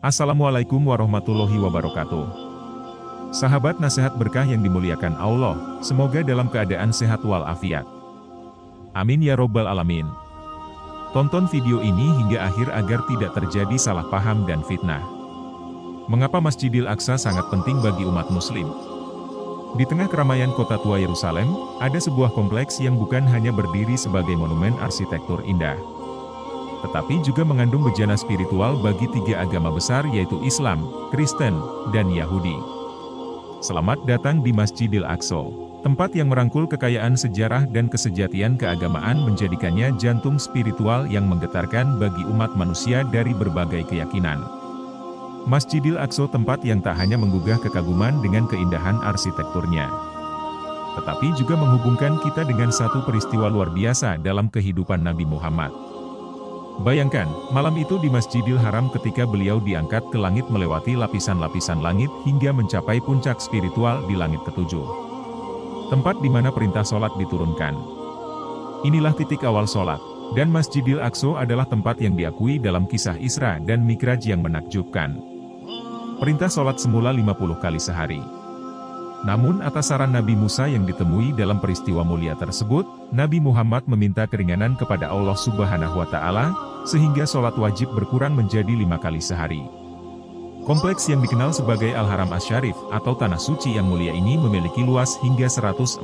Assalamualaikum warahmatullahi wabarakatuh. Sahabat nasihat berkah yang dimuliakan Allah, semoga dalam keadaan sehat walafiat. Amin ya robbal alamin. Tonton video ini hingga akhir agar tidak terjadi salah paham dan fitnah. Mengapa Masjidil Aqsa sangat penting bagi umat muslim? Di tengah keramaian kota tua Yerusalem, ada sebuah kompleks yang bukan hanya berdiri sebagai monumen arsitektur indah, tetapi juga mengandung bejana spiritual bagi tiga agama besar yaitu Islam, Kristen, dan Yahudi. Selamat datang di Masjidil Aqsa, tempat yang merangkul kekayaan sejarah dan kesejatian keagamaan menjadikannya jantung spiritual yang menggetarkan bagi umat manusia dari berbagai keyakinan. Masjidil Aqsa tempat yang tak hanya menggugah kekaguman dengan keindahan arsitekturnya, tetapi juga menghubungkan kita dengan satu peristiwa luar biasa dalam kehidupan Nabi Muhammad. Bayangkan, malam itu di Masjidil Haram ketika beliau diangkat ke langit melewati lapisan-lapisan langit hingga mencapai puncak spiritual di langit ketujuh. Tempat di mana perintah sholat diturunkan. Inilah titik awal sholat, dan Masjidil Aqsa adalah tempat yang diakui dalam kisah Isra dan Mikraj yang menakjubkan. Perintah sholat semula 50 kali sehari. Namun atas saran Nabi Musa yang ditemui dalam peristiwa mulia tersebut, Nabi Muhammad meminta keringanan kepada Allah Subhanahu wa Ta'ala, sehingga sholat wajib berkurang menjadi 5 kali sehari. Kompleks yang dikenal sebagai Al-Haram Asy-Syarif atau Tanah Suci yang mulia ini memiliki luas hingga 144.000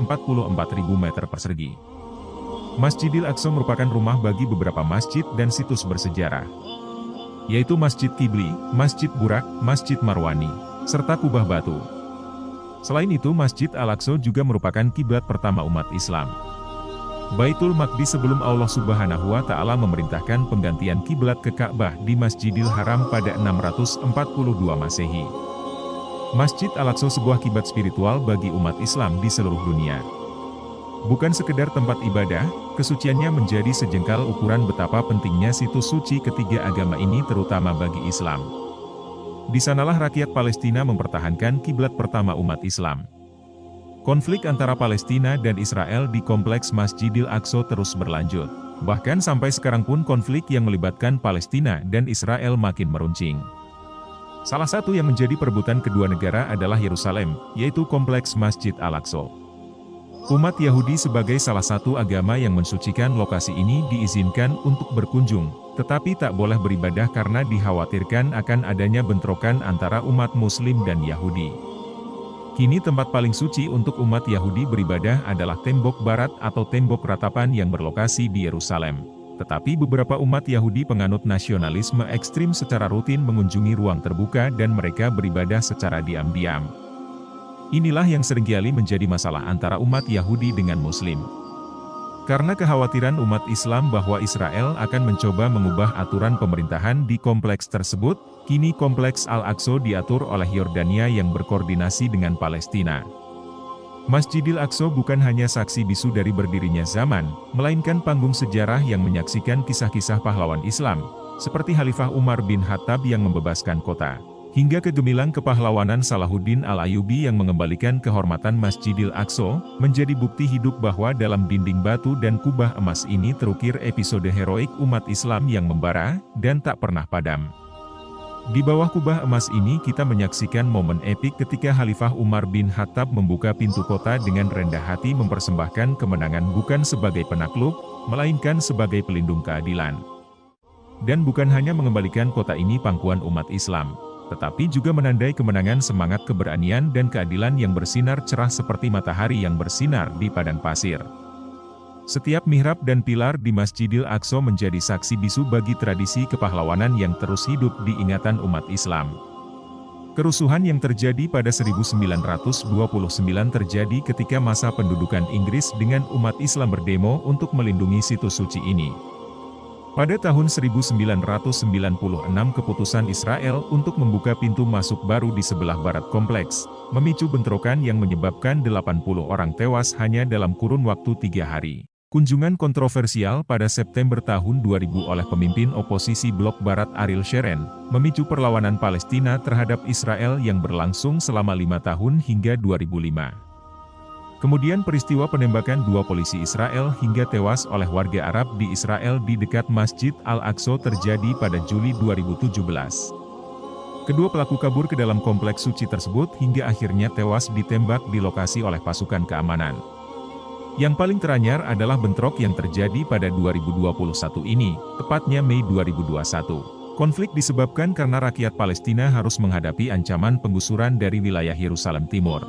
meter persegi. Masjidil Aqsa merupakan rumah bagi beberapa masjid dan situs bersejarah, yaitu Masjid Qibli, Masjid Burak, Masjid Marwani, serta Kubah Batu. Selain itu, Masjid Al-Aqsa juga merupakan kiblat pertama umat Islam. Baitul Maqdis sebelum Allah Subhanahu wa Ta'ala memerintahkan penggantian kiblat ke Ka'bah di Masjidil Haram pada 642 Masehi. Masjid Al-Aqsa sebuah kiblat spiritual bagi umat Islam di seluruh dunia. Bukan sekedar tempat ibadah, kesuciannya menjadi sejengkal ukuran betapa pentingnya situs suci ketiga agama ini terutama bagi Islam. Di sanalah rakyat Palestina mempertahankan kiblat pertama umat Islam. Konflik antara Palestina dan Israel di kompleks Masjidil Aqsa terus berlanjut. Bahkan sampai sekarang pun konflik yang melibatkan Palestina dan Israel makin meruncing. Salah satu yang menjadi perebutan kedua negara adalah Yerusalem, yaitu kompleks Masjid Al-Aqsa. Umat Yahudi sebagai salah satu agama yang mensucikan lokasi ini diizinkan untuk berkunjung, tetapi tak boleh beribadah karena dikhawatirkan akan adanya bentrokan antara umat Muslim dan Yahudi. Kini tempat paling suci untuk umat Yahudi beribadah adalah tembok barat atau tembok ratapan yang berlokasi di Yerusalem. Tetapi beberapa umat Yahudi penganut nasionalisme ekstrim secara rutin mengunjungi ruang terbuka dan mereka beribadah secara diam-diam. Inilah yang seringkali menjadi masalah antara umat Yahudi dengan Muslim. Karena kekhawatiran umat Islam bahwa Israel akan mencoba mengubah aturan pemerintahan di kompleks tersebut, kini kompleks Al-Aqsa diatur oleh Yordania yang berkoordinasi dengan Palestina. Masjidil Aqsa bukan hanya saksi bisu dari berdirinya zaman, melainkan panggung sejarah yang menyaksikan kisah-kisah pahlawan Islam, seperti Khalifah Umar bin Khattab yang membebaskan kota, hingga kegemilang kepahlawanan Salahuddin Al-Ayyubi yang mengembalikan kehormatan Masjidil Aqsa, menjadi bukti hidup bahwa dalam dinding batu dan kubah emas ini terukir episode heroik umat Islam yang membara, dan tak pernah padam. Di bawah kubah emas ini kita menyaksikan momen epik ketika Khalifah Umar bin Khattab membuka pintu kota dengan rendah hati mempersembahkan kemenangan bukan sebagai penakluk, melainkan sebagai pelindung keadilan. Dan bukan hanya mengembalikan kota ini pangkuan umat Islam, tetapi juga menandai kemenangan semangat keberanian dan keadilan yang bersinar cerah seperti matahari yang bersinar di padang pasir. Setiap mihrab dan pilar di Masjidil Aqsa menjadi saksi bisu bagi tradisi kepahlawanan yang terus hidup di ingatan umat Islam. Kerusuhan yang terjadi pada 1929 terjadi ketika masa pendudukan Inggris dengan umat Islam berdemo untuk melindungi situs suci ini. Pada tahun 1996 keputusan Israel untuk membuka pintu masuk baru di sebelah barat kompleks, memicu bentrokan yang menyebabkan 80 orang tewas hanya dalam kurun waktu 3 hari. Kunjungan kontroversial pada September tahun 2000 oleh pemimpin oposisi Blok Barat Ariel Sharon, memicu perlawanan Palestina terhadap Israel yang berlangsung selama 5 tahun hingga 2005. Kemudian peristiwa penembakan 2 polisi Israel hingga tewas oleh warga Arab di Israel di dekat Masjid Al-Aqsa terjadi pada Juli 2017. Kedua pelaku kabur ke dalam kompleks suci tersebut hingga akhirnya tewas ditembak di lokasi oleh pasukan keamanan. Yang paling teranyar adalah bentrok yang terjadi pada 2021 ini, tepatnya Mei 2021. Konflik disebabkan karena rakyat Palestina harus menghadapi ancaman penggusuran dari wilayah Yerusalem Timur.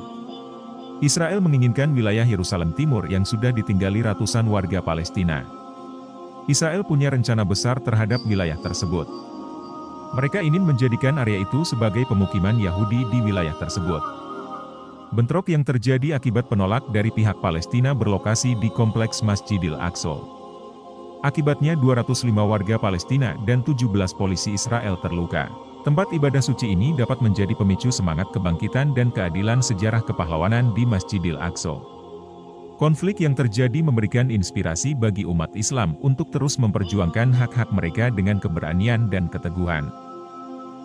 Israel menginginkan wilayah Yerusalem Timur yang sudah ditinggali ratusan warga Palestina. Israel punya rencana besar terhadap wilayah tersebut. Mereka ingin menjadikan area itu sebagai pemukiman Yahudi di wilayah tersebut. Bentrok yang terjadi akibat penolak dari pihak Palestina berlokasi di kompleks Masjidil Aqsa. Akibatnya 205 warga Palestina dan 17 polisi Israel terluka. Tempat ibadah suci ini dapat menjadi pemicu semangat kebangkitan dan keadilan sejarah kepahlawanan di Masjidil Aqsa. Konflik yang terjadi memberikan inspirasi bagi umat Islam untuk terus memperjuangkan hak-hak mereka dengan keberanian dan keteguhan.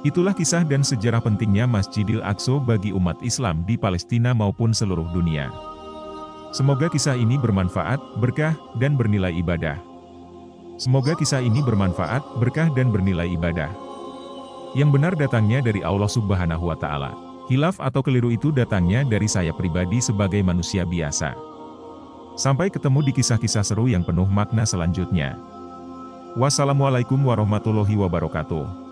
Itulah kisah dan sejarah pentingnya Masjidil Aqsa bagi umat Islam di Palestina maupun seluruh dunia. Semoga kisah ini bermanfaat, berkah, dan bernilai ibadah. Semoga kisah ini bermanfaat, berkah, dan bernilai ibadah. Yang benar datangnya dari Allah Subhanahu wa Ta'ala. Hilaf atau keliru itu datangnya dari saya pribadi sebagai manusia biasa. Sampai ketemu di kisah-kisah seru yang penuh makna selanjutnya. Wassalamualaikum warahmatullahi wabarakatuh.